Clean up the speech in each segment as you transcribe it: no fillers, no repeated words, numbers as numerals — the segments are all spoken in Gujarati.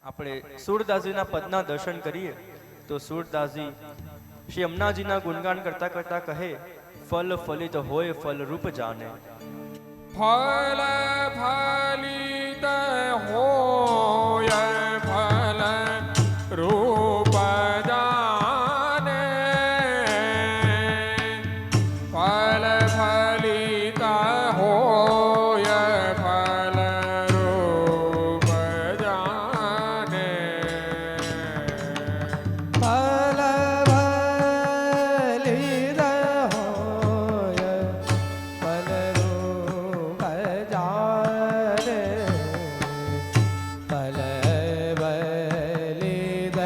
આપણે સુરદાસજીના પદના દર્શન કરીએ તો સુરદાસજી શ્રી યમુનાજીના ગુણગાન કરતા કરતા કહે, ફલ ફલિત હોય ફલ રૂપ જાને, ફલ ફલિત હોય ફલ રૂપ જાને, ફલ ફલિત હોય ફલ રૂપ જાને, ફલ ફલિત હોય ફલ રૂપ જાને, ફલ ફલિત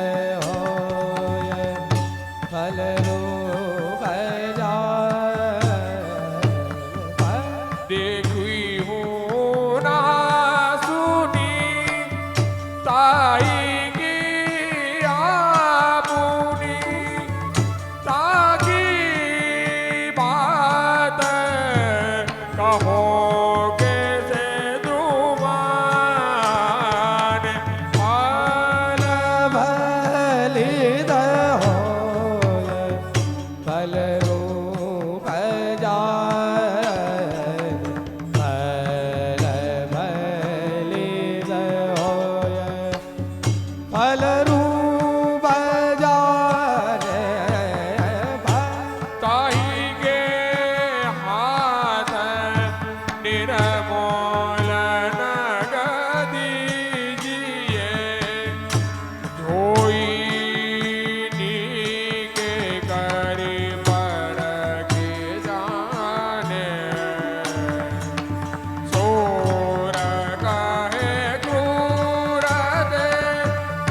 હોય ફલ રૂપ જાને, देखी हूँ ना सुनी ताई की आपुनी, ताकी बात कहो कैसे दुमान, फल ફલિત હોય ફલ રૂપ જાને, ફલ ફલિત હોય ફલ રૂપ જાને, ताई के हाथ निर्मोल नगदीजिए, धोई के करी पर के जाने, सोर कहे क्रूर दे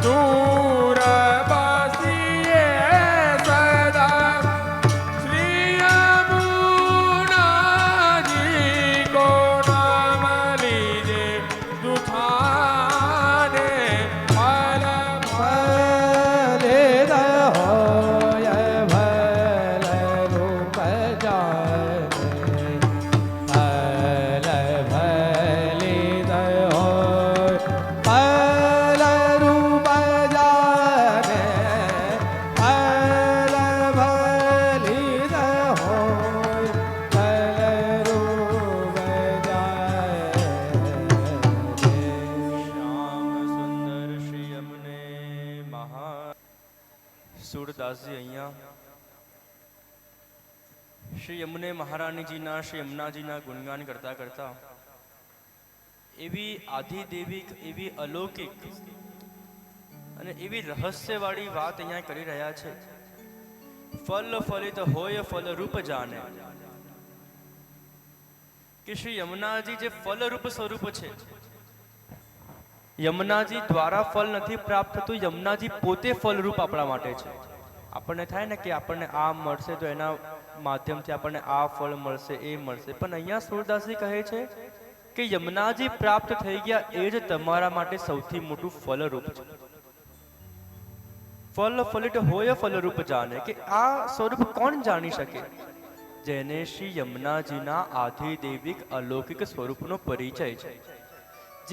दूर बसिए सदा, श्री यमुना जी को नाम लीजे दुठाने, फल ફલિત હોય ફલ રૂપ જાને, ફલ ફલિત હોય ફલ રૂપ જાને, ફલ ફલિત હોય ફલ રૂપ જાને. શ્યામ સુંદર શ્રી યમને મહા. સુરદાસજી અહીંયા શ્રી યમુને મહારાણીજીના શ્રી યમુનાજીના ગુણગાન કરતા કરતા એવી આધિદેવિક, એવી અલૌકિક અને એવી રહસ્યવાળી વાત અહીંયા કરી રહ્યા છે. ફલ ફલિત હોય ફલ રૂપ જાને, કે શ્રી યમુનાજી જે ફલરૂપ સ્વરૂપ છે, યમુનાજી દ્વારા ફલ નથી પ્રાપ્ત થતું, યમુનાજી પોતે ફલરૂપ આપણા માટે છે. આપણને થાય ને કે આપણને આ મળશે તો એના માધ્યમથી આપણને આ ફળ મળશે, એ મળશે, પણ અહીંયા સુરદાસજી કહે છે કે યમુનાજી પ્રાપ્ત થઈ ગયા એ જ તમારા માટે સૌથી મોટું ફલરૂપ છે. ફલ ફલિત હોય ફલરૂપ જાને, કે આ સ્વરૂપ કોણ જાણી શકે? જેને શ્રી યમુનાજીના આધિદેવિક અલૌકિક સ્વરૂપનો પરિચય છે,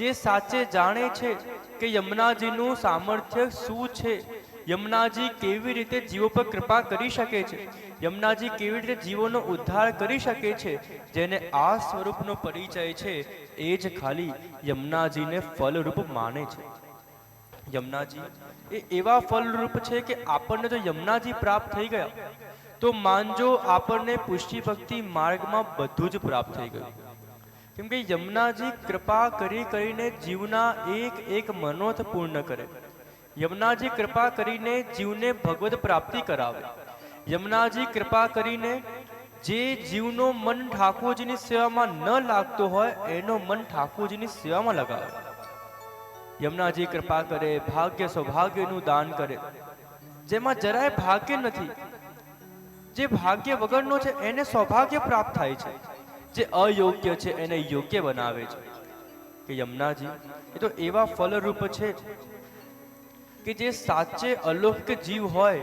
જે સાચે જાણે છે કે યમુનાજીનું સામર્થ્ય શું છે, યમુનાજી કેવી રીતે જીવો પર કૃપા કરી શકે છે, યમુનાજી કેવી રીતે જીવોનો ઉદ્ધાર કરી શકે છે, જેને આ સ્વરૂપનો પરિચય છે એ જ ખાલી યમુનાજીને ફલરૂપ માને છે. યમુનાજી એ એવા ફલરૂપ છે કે આપણને તો યમુનાજી પ્રાપ્ત થઈ ગયા તો માનજો આપણને પુષ્ટિ ભક્તિ માર્ગમાં બધું જ પ્રાપ્ત થઈ ગયું. કેમ કે યમુનાજી કૃપા કરી કરીને જીવના એક એક મનોરથ પૂર્ણ કરે, યમુનાજી કૃપા કરીને જીવને ભગવદ પ્રાપ્તિ કરાવે, યમુનાજી કૃપા કરીને જે જીવનો મન ઠાકોરજીની સેવામાં ન લાગતો હોય એનો મન ઠાકોરજીની સેવામાં લગાવે. યમુનાજી કૃપા કરે, ભાગ્ય સૌભાગ્યનું દાન કરે, જેમાં જરાય ભાગ્ય નથી, જે ભાગ્ય વગરનો છે એને સૌભાગ્ય પ્રાપ્ત થાય છે, જે અયોગ્ય છે એને યોગ્ય બનાવે છે. કે યમુનાજી એ તો એવા ફલરૂપ છે કે જે સાચે અલૌકિક જીવ હોય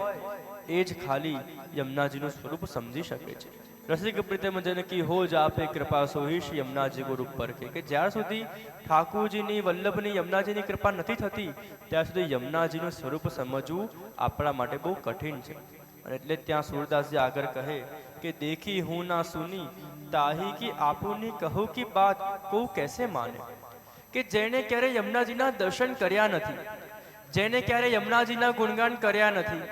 એ જ ખાલી યમુનાજીનું સ્વરૂપ સમજી શકે છે. રસિક પ્રીતમ જન કી હો જાપે કૃપા સોહી શ્રી યમુનાજી ગુરુ પર કે જ્યાર સુધી ઠાકુરજીની વલ્લભની યમુનાજીની કૃપા નથી થતી ત્યાં સુધી યમુનાજીનું સ્વરૂપ સમજવું આપણા માટે બહુ કઠિન છે. અને એટલે ત્યાં સૂરદાસજી આગળ કહે કે દેખી હું ના સુની તાહી કી આપુની કહું કી બાત કો કેસે માને. કે જેને ક્યારે યમુનાજીના દર્શન કર્યા નથી, જેને ક્યારે યમુનાજીના ગુણગાન કર્યા નથી,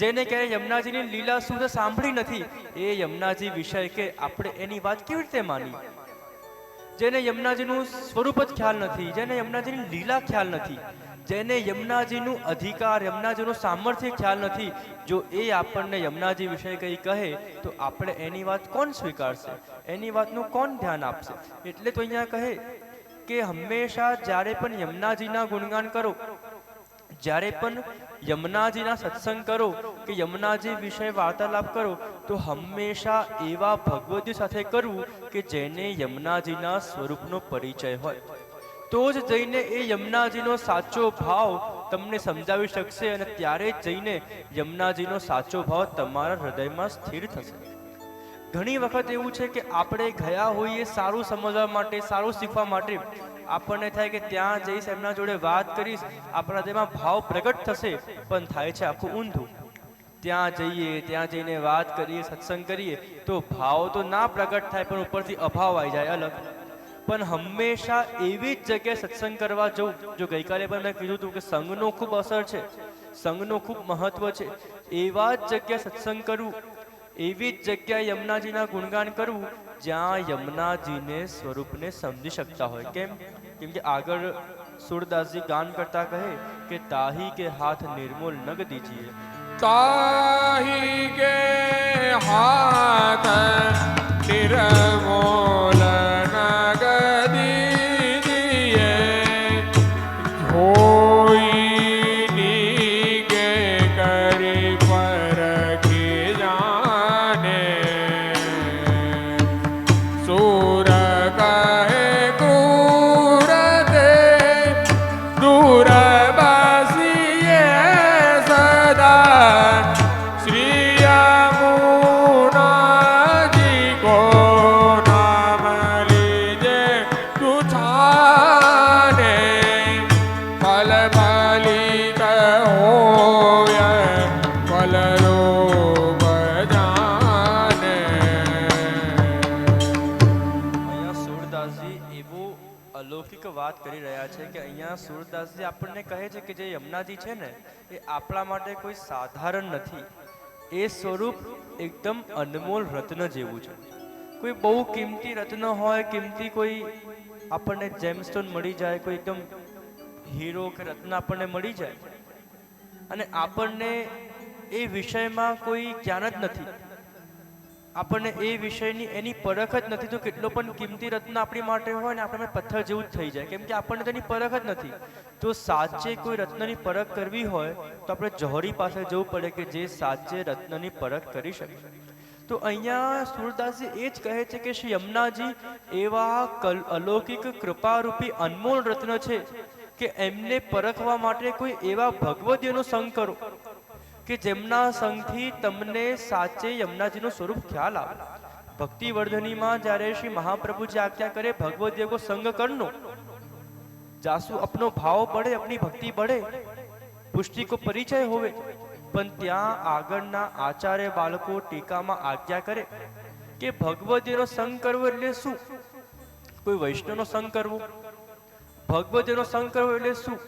જેને ક્યારે યમુનાજીની લીલા સુધ સાંભળી નથી, એ યમુનાજી વિષય કે આપણે એની વાત કેવી રીતે માની? જેને યમુનાજીનું સ્વરૂપ જ ખ્યાલ નથી, જેને યમુનાજીની લીલા ખ્યાલ નથી, જેને યમુનાજીનું અધિકાર, યમુનાજીનું સામર્થ્ય ખ્યાલ નથી, જો એ આપણને યમુનાજી વિષય કંઈ કહે તો આપણે એની વાત કોણ સ્વીકારશે? એની વાતનું કોણ ધ્યાન આપશે? એટલે તો અહીંયા કહે કે હંમેશા જ્યારે પણ યમુનાજીના ગુણગાન કરો, જ્યારે પણ યમુનાજીના સત્સંગ કરો કે યમુનાજી વિશે વાર્તાલાપ કરો તો હંમેશા એવા ભગવદીઓ સાથે કરવું કે જેને યમુનાજીના સ્વરૂપનો પરિચય હોય. તો જ જઈને એ યમુનાજીનો સાચો ભાવ તમને સમજાવી શકશે અને ત્યારે જ જઈને યમુનાજીનો સાચો ભાવ તમારા હૃદયમાં સ્થિર થશે. ઘણી વખત એવું છે કે આપણે ગયા હોઈએ સારું સમજવા માટે, સારું શીખવા માટે, આપણને થાય કે ત્યાં જઈશ, એમના જોડે વાત કરીશ, આપણા હૃદયમાં ભાવ પ્રગટ થશે, પણ થાય છે આખું ઊંધું. ત્યાં જઈએ, ત્યાં જઈને વાત કરીએ, સત્સંગ કરીએ તો ભાવ તો ના પ્રગટ થાય પણ ઉપરથી અભાવ આવી જાય અલગ. પણ હંમેશા એવી જ જગ્યાએ સત્સંગ કરવા જવું. જો ગઈકાલે પણ મેં કીધું હતું કે સંઘનો ખૂબ અસર છે, સંઘનો ખૂબ મહત્વ છે. એવા જ જગ્યાએ સત્સંગ કરવું, એવી જ જગ્યાએ યમુનાજીના ગુણગાન કરવું જ્યાં યમુનાજીને સ્વરૂપને સમજી શકતા હોય. કેમ કે આગળ સૂરદાસજી ગાન કરતા કહે કે તાહી કે હાથ નિર્મૂલ નગ દીજીએ, તાહી કે હાથ નિર્મૂલ નગ દીજીએ, હોઈની કે કરી પરખી જાને, સૂર કહે ક્રૂર દે દૂર બસીએ સદા, શ્રી યમુનાજી કો નામ લીજે તુછાને, ફલ ફલિત હોય ફલ રૂપ જાને. અહીંયા સૂરદાસજી એવું અલૌકિક વાત કરી રહ્યા છે કે અહીંયા સૂરદાસજી આપણને કહે છે કે જે યમુનાજી છે ને એ આપણા માટે કોઈ સાધારણ નથી. એ સ્વરૂપ એકદમ અનમોલ રત્ન જેવું છે. કોઈ બહુ કિંમતી રત્ન હોય, કિંમતી કોઈ આપણને જેમસ્ટોન મળી જાય, કોઈ એકદમ હીરો કે રત્ન આપણને મળી જાય અને આપણને એ વિષયમાં કોઈ જ્ઞાન જ નથી, આપણને એ વિષયની એની પરખ જ નથી, તો કેટલો પણ કિંમતી રત્ન આપણી માટે હોય ને આપણે પથ્થર જેવું જ થઈ જાય, કેમ કે આપણને તેની પરખ જ નથી. તો સાચે કોઈ રત્નની પરખ કરવી હોય તો આપણે જોહરી પાસે જવું પડે કે જે સાચે રત્નની પરખ કરી શકે. તો અહીંયા સૂરદાસજી એ જ કહે છે કે શ્રી યમુનાજી એવા અલૌકિક કૃપારૂપી અનમોલ રત્ન છે કે એમને પરખવા માટે કોઈ એવા ભગવદીઓનો સંગ કરો કે જેમના સંગથી તમને સાચે યમુનાજીનું સ્વરૂપ ખ્યાલ આવે. ભક્તિ વર્ધનીમાં જ્યારે શ્રી મહાપ્રભુજી આજ્ञा કરે ભગવદીય કો સંગ કરનો, જાસુ अपनो भाव बढ़े, अपनी भक्ति बढ़े, पुष्टि को परिचय होवे. પણ ત્યાં આગળના આચાર્ય બાળકો ટીકામાં આજ્ઞા કરે કે ભગવદીયનો સંગ કરવો એટલે શું? કોઈ વૈષ્ણવનો સંગ કરવો. ભગવદીયનો સંગ કરવો એટલે શું?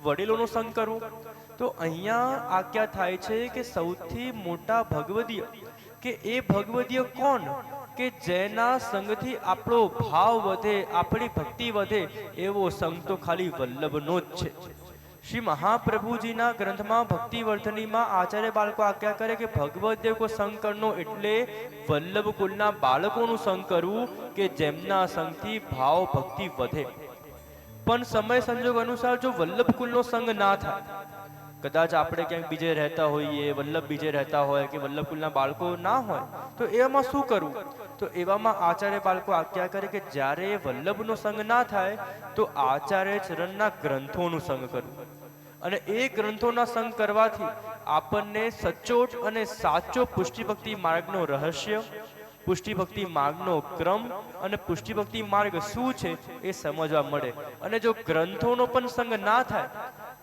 વડીલોનો સંગ કરવો. તો અહીંયા આજ્ઞા થાય છે કે સૌથી મોટા ભગવદીય કે એ ભગવદીય કોણ કે જેના સંગથી આપણો ભાવ વધે, આપણી ભક્તિ વધે, એવો સંગ તો ખાલી વલ્લભનો જ છે. શ્રી મહાપ્રભુજીના ગ્રંથમાં ભક્તિ વર્ધનીમાં આચાર્ય બાળકો આજ્ઞા કરે કે ભગવદીય કો સંગ કરનો એટલે વલ્લભ કુલના બાળકોનું સંગ કરવું કે જેમના સંગથી ભાવ ભક્તિ વધે. પણ સમય સંજોગ અનુસાર જો વલ્લભ કુલનો સંગ ના થાય, કદાચ આપણે ક્યાંક બીજે રહેતા હોઈએ, વલ્લભ બીજે રહેતા હોય કે વલ્લભ કુલના બાળકો ના હોય, તો એવામાં શું કરવું? તો એવામાં આચાર્ય બાળકો આજ્ઞા કરે કે જ્યારે વલ્લભનો સંગ ના થાય તો આચાર્ય ચરણના ગ્રંથોનું સંગ કરવું. અને એ ગ્રંથોના સંગ કરવાથી આપણને સચોટ અને સાચો પુષ્ટિ ભક્તિ માર્ગનો રહસ્ય પુષ્ટિ ભક્તિ માર્ગનો ક્રમ અને પુષ્ટિ ભક્તિ માર્ગ શું છે એ સમજવા મળે. અને જો ગ્રંથોનો પણ સંગ ના થાય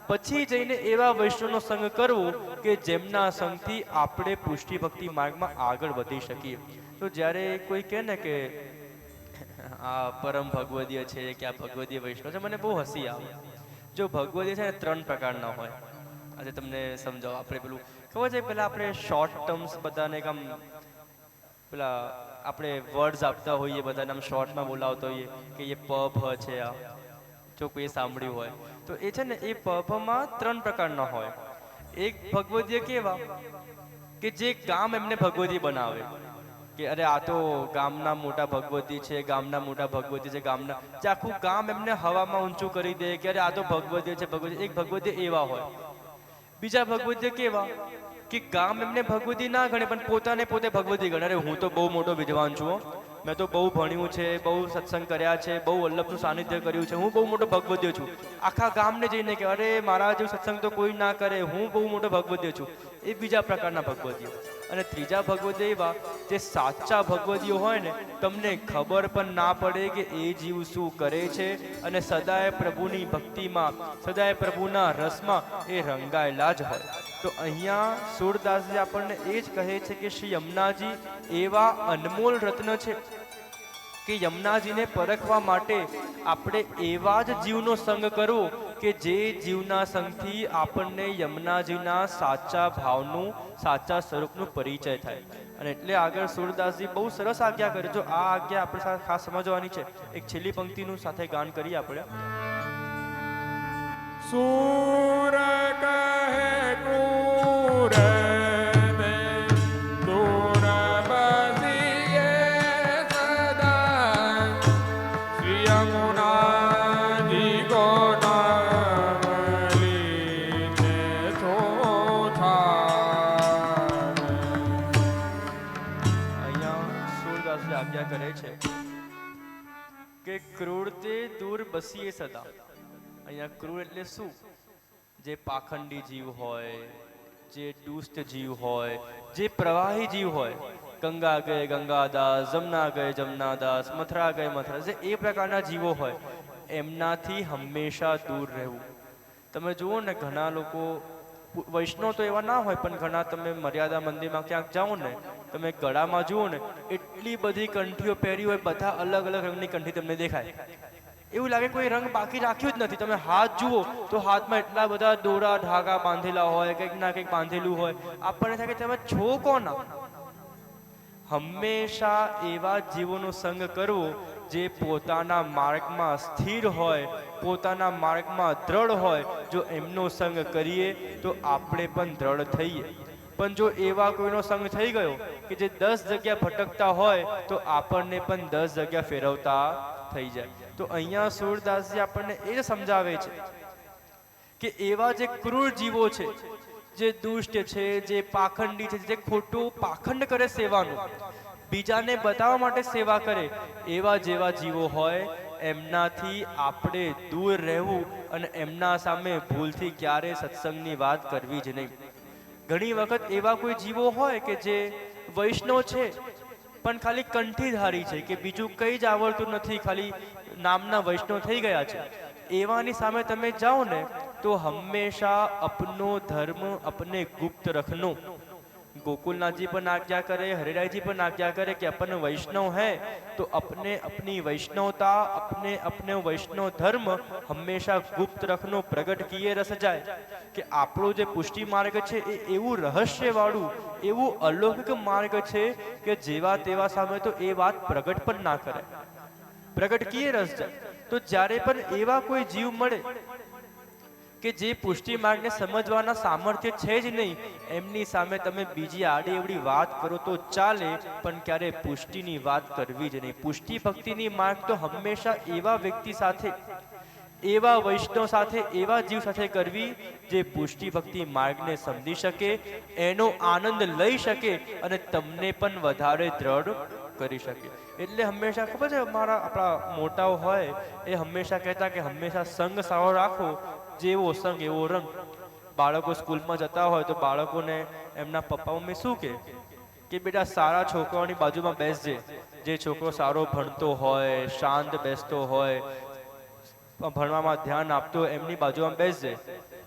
પછી જઈને એવા વૈષ્ણવનો સંગ કરવો કે જેમના સંગથી આપણે પુષ્ટિ ભક્તિ માર્ગમાં આગળ વધી શકીએ. તો જ્યારે કોઈ કહે ને કે આ પરમ ભગવદીય છે કે આ ભગવદીય વૈષ્ણવ છે, મને બહુ હસી આવે. જો ભગવદીય છે ને 3 પ્રકારના હોય. આજે તમને સમજાવો. આપણે પેલું ખબર છે, પેલા આપણે શોર્ટ ટર્મ્સ બધાને આમ પેલા આપણે વર્ડ્સ આપતા હોઈએ, બધાને આમ શોર્ટમાં બોલાવતા હોઈએ કે એ પબ છે. આ જો કોઈ સાંભળ્યું હોય તો એ છે ને એ પબમાં 3 પ્રકારના હોય. એક ભગવદીય કેવા કે જે ગામ એમને ભગવદી બનાવે કે અરે આ તો ગામના મોટા ભગવતી છે, ગામના મોટા ભગવતી છે, ગામના જે આખું ગામ એમને હવામાં ઊંચું કરી દે કે અરે આ તો ભગવતી છે, ભગવતી. એક ભગવતી એવા હોય. બીજા ભગવતી કેવા કે ગામ એમને ભગવતી ના ગણે પણ પોતાને પોતે ભગવતી ગણે. અરે હું તો બહુ મોટો વિદ્વાન છું, મેં તો બહુ ભણ્યું છે, બહુ સત્સંગ કર્યા છે, બહુ વલ્લભનું સાનિધ્ય કર્યું છે, હું બહુ મોટો ભગવદ્ય છું. આખા ગામને જઈને કે અરે મારા જેવું સત્સંગ તો કોઈ ના કરે, હું બહુ મોટો ભગવદ્ય છું. એ બીજા પ્રકારના ભગવદ્ય. અને ત્રીજા ભગવદ્ય એવા જે સાચા ભગવદીઓ હોય ને, તમને ખબર પણ ના પડે કે એ જીવ શું કરે છે અને સદાય પ્રભુની ભક્તિમાં, સદાય પ્રભુના રસમાં એ રંગાયેલા જ હોય. તો અહીંયા સુરદાસજી આપણને એ જ કહે છે કે શ્રી યમુનાજી એવા અનમોલ રત્ન છે કે યમુનાજીને પરખવા માટે આપણે એવા જ જીવનો સંગ કરવો કે જે જીવના સંગથી આપણને યમુનાજીના સાચા ભાવનું, સાચા સ્વરૂપનું પરિચય થાય. અને એટલે આગળ સુરદાસજી બહુ સરસ આજ્ઞા કરે. જો આ આજ્ઞા આપણે સાથે ખાસ સમજવાની છે. એક છેલ્લી પંક્તિનું સાથે ગાન કરીએ આપણે. સૂર કહે ક્રૂર ને દૂર બસીએ સદા શ્રી યમુનાજી કો નામ લીને થોથાર. અહીંયા સુરદાસજી આજ્ઞા કરે છે કે ક્રૂર તે દૂર બસીએ સદા. અહીંયા ક્રૂર એટલે શું? જે પાખંડી જીવ હોય, જે દુષ્ટ જીવ હોય, જે પ્રવાહી જીવ હોય, ગંગા ગયે ગંગાદાસ, જમના ગયે જમનાદાસ, મથરા ગયે મથરા, જે એ પ્રકારના જીવો હોય એમનાથી હંમેશા દૂર રહેવું. તમે જુઓ ને ઘણા લોકો વૈષ્ણવ તો એવા ના હોય પણ ઘણા તમે મર્યાદા મંદિરમાં ક્યાંક જાઓ ને, તમે ગળામાં જુઓ ને એટલી બધી કંઠીઓ પહેરી હોય, બધા અલગ અલગ રંગની કંઠી તમને દેખાય. એવું લાગે કોઈ રંગ બાકી રાખ્યું જ નથી. તમે હાથ જુઓ તો હાથમાં એટલા બધા દોરા ધાગા બાંધેલા હોય, કંઈક ના કંઈક બાંધેલું હોય. આપણને થાય કે તમે છો કોના? હંમેશા એવા જીવોનો સંગ કરવો જે પોતાના માર્ગમાં સ્થિર હોય, પોતાના માર્ગમાં દ્રઢ હોય. જો એમનો સંગ કરીએ તો આપણે પણ દ્રઢ થઈએ. પણ જો એવા કોઈનો સંગ થઈ ગયો કે જે 10 જગ્યા ભટકતા હોય તો આપણને પણ 10 જગ્યા ફેરવતા થઈ જાય. તો અહીંયા સુરદાસજી આપણને એ સમજાવે છે કે એવા જે ક્રૂર જીવો છે, જે દુષ્ટ છે, જે પાખંડી છે, જે ખોટું પાખંડ કરે સેવાનું, બીજાને બતાવવા માટે સેવા કરે, એવા જેવા જીવો હોય એમનાથી આપણે દૂર રહેવું અને એમના સામે ભૂલથી ક્યારે સત્સંગની વાત કરવી જ નહીં. ઘણી વખત એવા કોઈ જીવો હોય કે જે વૈષ્ણવ છે પણ ખાલી કંઠીધારી છે કે બીજું કંઈ જ આવડતું નથી, ખાલી નામના વૈષ્ણવ થઈ ગયા છે. એવાની સામે તમે જાઓ ને તો હંમેશા અપનો ધર્મ અપને ગુપ્ત રખનો. गोकुलनाथ जी पर आज्ञा करे, हरिराय जी पर आज्ञा करे कि अपन वैष्णव है तो अपने अपनी वैष्णवता, अपने अपने वैष्णव धर्म हमेशा गुप्त रखनो, प्रगट किए रस जाए कि आपणो जे पुष्टि मार्ग छे ए एवुं रहस्यवाळुं, एवुं अलौकिक मार्ग छे कि जेवा तेवा सामे तो ए वात प्रगट पण ना करे, प्रगट किए रस जाए. तो ज्यारे पण एवा कोई जीव मळे કે જે પુષ્ટિ માર્ગને સમજવાના સામર્થ્ય છે જ નહીં, એમની સામે તમે બીજી આડી એવડી વાત કરો તો ચાલે, પણ ક્યારે પુષ્ટિની વાત કરવી જ નહીં. પુષ્ટિ ભક્તિની માર્ગ તો હંમેશા એવા વ્યક્તિ સાથે, એવા વૈષ્ણવ સાથે, એવા જીવ સાથે કરવી જે પુષ્ટિ ભક્તિ માર્ગને સમજી શકે, એનો આનંદ લઈ શકે અને તમને પણ વધારે દ્રઢ કરી શકે. એટલે હંમેશા ખબર છે અમારા આપણા મોટાઓ હોય એ હંમેશા કહેતા કે હંમેશા સંગ સારો રાખો, જેવો સંગ એવો રંગ. બાળકો સ્કૂલમાં જતા હોય તો બાળકોને એમના પપ્પા મમ્મી શું કહે કે બેટા સારા છોકરાઓની બાજુમાં બેસજે, જે છોકરો સારો ભણતો હોય, શાંત બેસતો હોય, ભણવામાં ધ્યાન આપતો હોય, એમની બાજુમાં બેસજે,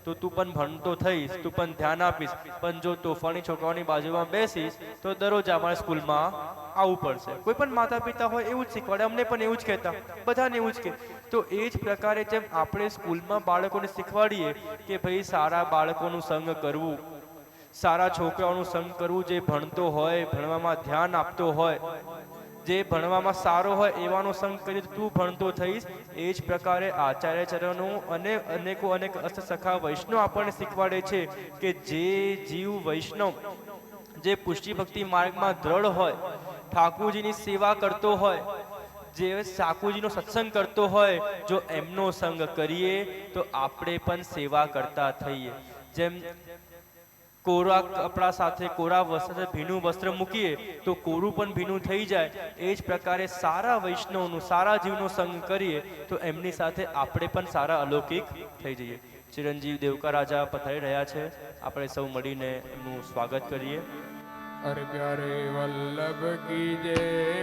તો તું પણ ભણતો થઈશ, તું પણ ધ્યાન આપીશ. પણ જો તોફાની છોકરાઓની બાજુમાં બેસીશ તો દરરોજ અમારે સ્કૂલમાં આવવું પડશે. કોઈ પણ માતા પિતા હોય એવું જ શીખવાડે, અમને પણ એવું જ કહેતા, બધાને એવું જ કહે. તો એ જ પ્રકારે જેમ આપણે સ્કૂલમાં બાળકોને શીખવાડીએ કે ભાઈ સારા બાળકોનું સંગ કરવું, સારા છોકરાઓનું સંગ કરવું, જે ભણતો હોય, ભણવામાં ધ્યાન આપતો હોય, જે ભણવામાં સારો હોય એવાનો સંગ કરી તું ભણતો થઈશ. એ જ પ્રકારે આચાર્ય ચરણો અને અનેકો અનેક અષ્ટસખા વૈષ્ણવ આપણને શીખવાડે છે કે જે જીવ વૈષ્ણવ જે પુષ્ટિ ભક્તિ માર્ગમાં દ્રઢ હોય, ઠાકોરજીની સેવા કરતો હોય, જે ઠાકોરજીનો સત્સંગ કરતો હોય, જો એમનો સંગ કરીએ તો આપણે પણ સેવા કરતા થઈએ. જેમ કોરા કપડા સાથે કોરા વસ્ત્ર ભીનું વસ્ત્ર મૂકીએ તો કોરું પણ ભીનું થઈ જાય. એ જ પ્રકારે સારા વૈષ્ણવનું, સારા જીવનો સંગ કરીએ તો એમની સાથે આપણે પણ સારા અલૌકિક થઈ જઈએ. ચિરંજીવ દેવકા રાજા પધારી રહ્યા છે, આપણે સૌ મળીને એમનું સ્વાગત કરીએ. અરે પ્યારે વલ્લભ કી જય,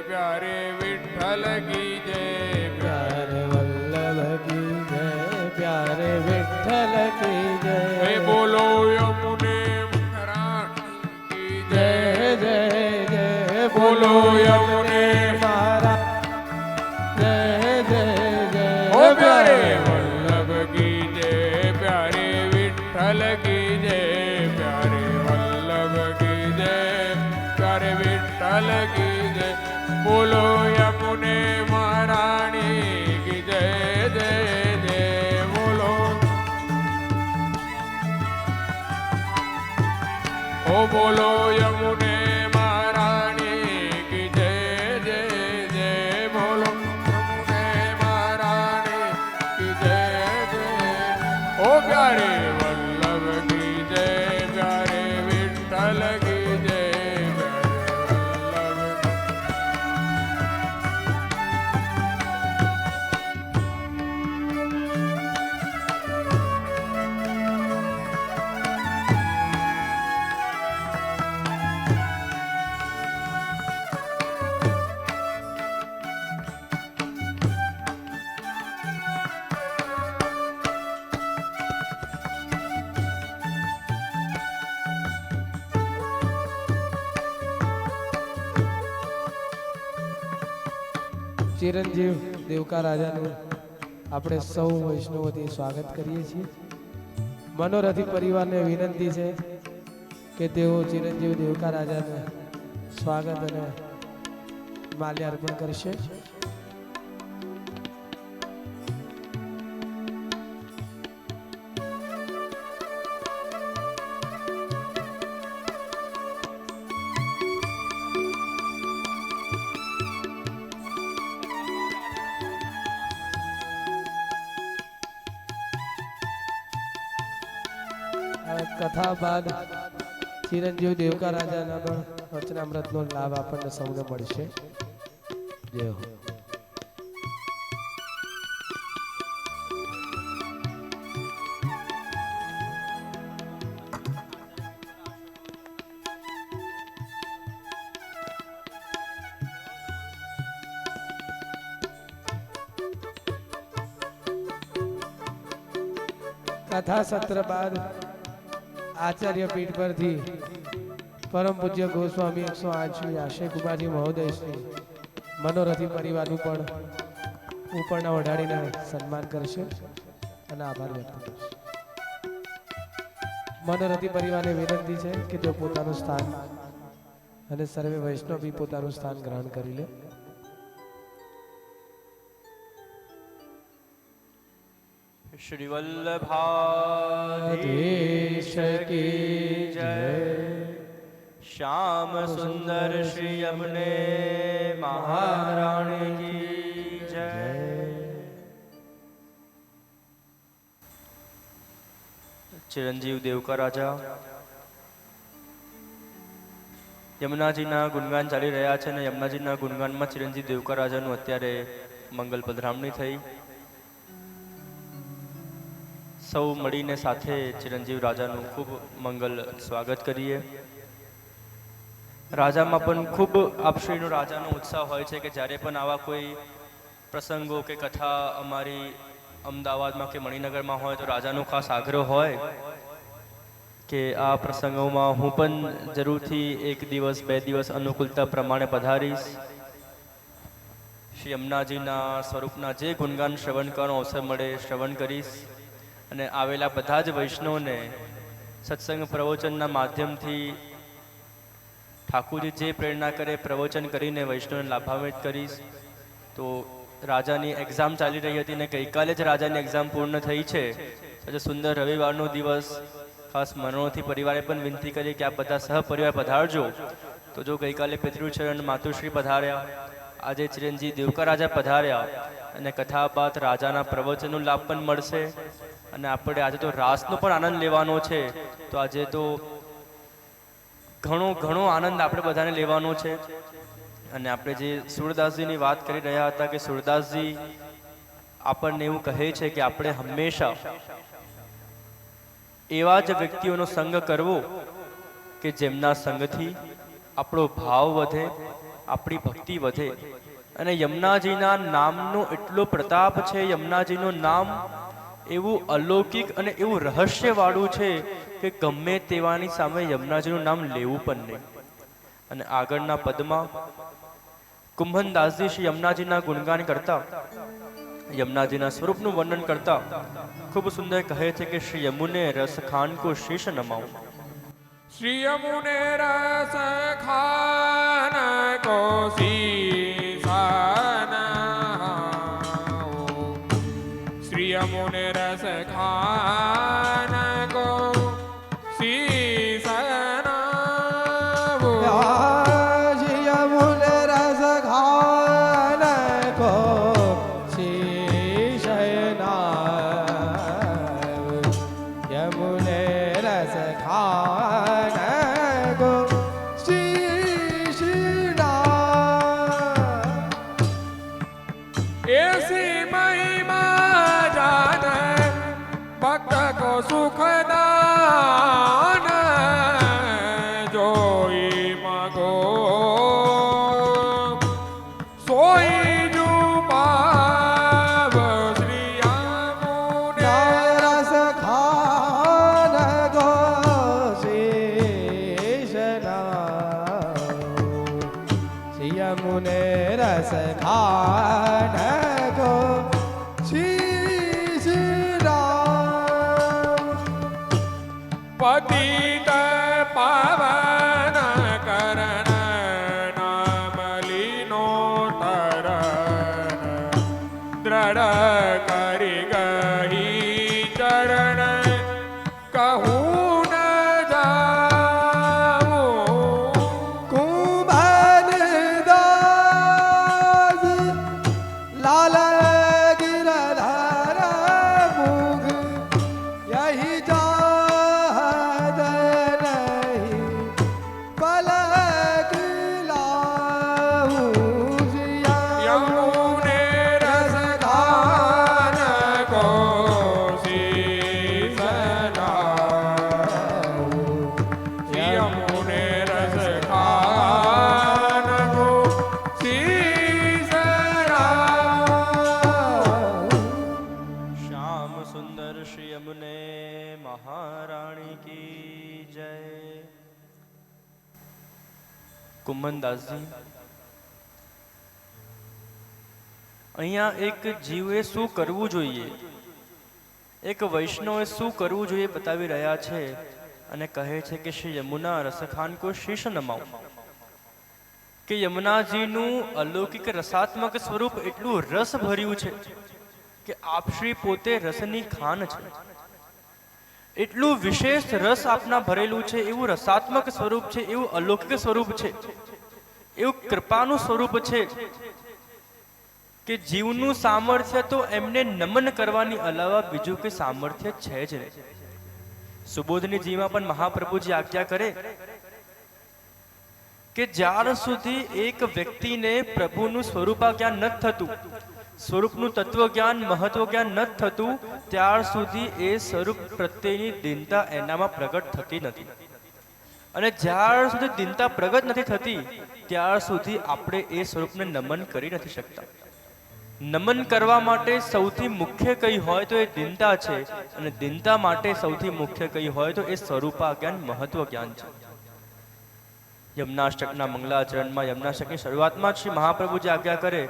પ્યારે વિઠ્ઠલ કી જય, પ્યારે વલ્લભ કી જય, પ્યારે વિઠ્ઠલ કી જય. હે બોલો યમુને મહારાણી કી જય, જય જય જય બોલો યમુને મારા જય જય જય. ઓ પ્યારે વલ્લભ કી જય, પ્યારે વિઠ્ઠલ કી જય, પ્યારે વલ્લભ કી જય, પ્યારે વિઠ્ઠલ કી જય, બોલો યમુને મહારાણી કી જય, જય જય બોલો. ઓ બોલો યમુને મહારાણી કી જય, જય જય બોલો યમુને મહારાણી કી જય, જય. ઓ પ્યારે વલ્લભ કી જય, પ્યારે વિઠ્ઠલ કી જય, પ્યારે વલ્લભ. ચિરંજીવ દેવકા રાજાનું આપણે સૌ વૈષ્ણવથી સ્વાગત કરીએ છીએ. મનોરથી પરિવારને વિનંતી છે કે તેઓ ચિરંજીવ દેવકા રાજાને સ્વાગત અને માલ્યાર્પણ કરશે. કથા બાદ ચિરંજીવ દેવકા રાજાના પણ વચનામૃતનો લાભ આપણને સૌને મળશે. જય હો. કથા સત્ર બાદ આચાર્ય પીઠ પરથી પરમ પૂજ્ય ગોસ્વામી 108 શ્રી આશય કુમારજી મહોદય શ્રી મનોરથી પરિવારનું પણ ઉપરના ઓઢાડીને સન્માન કરશે અને આભાર વ્યક્ત કરશે. મનોરથી પરિવારને વિનંતી છે કે તેઓ પોતાનું સ્થાન અને સર્વે વૈષ્ણવ બી પોતાનું સ્થાન ગ્રહણ કરી લે. શ્રી વલ્લભાધીશ કી જય. શ્યામ સુંદર શ્રી યમને મહારાણી કી જય. ચિરંજીવ દેવકા રાજા યમુનાજીના ગુણગાન ચાલી રહ્યા છે અને યમુનાજીના ગુણગાનમાં ચિરંજીવ દેવકા રાજાનું અત્યારે મંગલ પધરામણી થઈ. સૌ મળીને સાથે ચિરંજીવ રાજાનું ખૂબ મંગલ સ્વાગત કરીએ. રાજામાં પણ ખૂબ આપશ્રીનો રાજાનો ઉત્સાહ હોય છે કે જ્યારે પણ આવા કોઈ પ્રસંગો કે કથા અમારી અમદાવાદમાં કે મણિનગરમાં હોય તો રાજાનો ખાસ આગ્રહ હોય કે આ પ્રસંગોમાં હું પણ જરૂરથી 1 દિવસ 2 દિવસ અનુકૂળતા પ્રમાણે પધારીશ, શ્રી યમુનાજીના સ્વરૂપના જે ગુણગાન શ્રવણ કરવાનો અવસર મળે શ્રવણ કરીશ અને આવેલા બધા જ વૈષ્ણવને સત્સંગ પ્રવચનના માધ્યમથી ઠાકોરજી જે પ્રેરણા કરે પ્રવચન કરીને વૈષ્ણવને લાભાન્વિત કરીશ. તો રાજાની એક્ઝામ ચાલી રહી હતી ને ગઈકાલે જ રાજાની એક્ઝામ પૂર્ણ થઈ છે. આજે સુંદર રવિવારનો દિવસ, ખાસ મનોરથી પરિવારે પણ વિનંતી કરી કે આપ બધા સહપરિવાર પધારજો. તો જો ગઈકાલે પિતૃચરણ માતુશ્રી પધાર્યા, આજે ચિરંજી દેવકા રાજા પધાર્યા અને કથા બાદ રાજાના પ્રવચનનો લાભ પણ મળશે અને આપણે આજે તો રાસનો પણ આનંદ લેવાનો છે. તો આજે તો ઘણો આનંદ આપણે બધાને લેવાનો છે. અને આપણે જે સુરદાસજીની વાત કરી રહ્યા હતા કે સુરદાસજી આપણને એવું કહે છે કે આપણે હંમેશા એવા જ વ્યક્તિઓનો સંગ કરવો કે જેમના સંગથી આપણો ભાવ વધે, આપણી ભક્તિ વધે. અને યમુનાજીના નામનો એટલો પ્રતાપ છે, યમુનાજીનું નામ એવું અલૌકિક અને એવું રહસ્યવાળું છે કે ગમે તેવાની સામે યમુનાજીનું નામ લેવું પણ નહીં. અને આગળના પદમાં કુંભનદાસજી શ્રી યમુનાજીના ગુણગાન કરતા, યમુનાજીના સ્વરૂપનું વર્ણન કરતા ખૂબ સુંદર કહે છે કે શ્રી યમુને રસ ખાન કો શીશ નમાઉં. શ્રી યમુને રસ ખાન કો શીશ નમાઉં, શ્રી યમુને રસ ખાન કો શીશ નમાઉં. ऐसी महिमा जाने भक्त को सुखदान, जोई मगो सोई जो पाव. श्री यमुने रस खान को शीश नमाऊं, श्री यमुने रस खान को शीश नमाऊं. पतित पावन करण नाम लीनो तरन, दृढ़ करि गही चरण कहूँ न जाऊँ. कुंभनदास लाल गिरधर मुख, यही जात नहीं पलक लाऊं. यमुने रस खान को शीश नमाऊं, यमुने रस खान को शीश नमाऊं. श्याम सुंदर श्री यमुने महारानी की जय. કુંભનદાસજી, અહીંયા એક જીવે શું કરવું જોઈએ, એક વૈષ્ણવે શું કરવું જોઈએ બતાવી રહ્યા છે અને કહે છે કે શ્રી યમુના રસખાન કો શીશ નમાઉં. કે યમુનાજીનું અલૌકિક રસાત્મક સ્વરૂપ એટલું રસ ભર્યું છે કે આપશ્રી પોતે રસની ખાન છે. એટલું વિશેષ રસ આપના ભરેલું છે, એવું રસાત્મક સ્વરૂપ છે, એવું અલૌકિક સ્વરૂપ છે, એવું કૃપાનું સ્વરૂપ છે કે જીવનું સામર્થ્ય તો એમને નમન કરવાની અલાવા બીજું કોઈ સામર્થ્ય છે જ નહીં. સુબોધની જીમાં પણ મહાપ્રભુજી આજ્ઞા કરે કે જ્યાર સુધી એક વ્યક્તિને પ્રભુનું સ્વરૂપા જ્ઞાન નથી થતું, સ્વરૂપનું તત્વ જ્ઞાન મહત્વ જ્ઞાન નથી થતું, ત્યાર સુધી એ સ્વરૂપ પ્રત્યેની દીનતા એનામાં પ્રગટ થતી નથી. અને જ્યાર સુધી દિનતા પ્રગટ નથી થતી ત્યાર સુધી આપણે એ સ્વરૂપને નમન કરી નથી શકતા. નમન કરવા માટે સૌથી મુખ્ય કઈ હોય તો એ દિનતા છે, અને દિનતા માટે સૌથી મુખ્ય કઈ હોય તો એ સ્વરૂપા જ્ઞાન, મહત્વ જ્ઞાન છે. યમનાષ્ટકના મંગલાચરણમાં યમનાષ્ટકની શરૂઆતમાં જ શ્રી મહાપ્રભુજી આજ્ઞા કરે,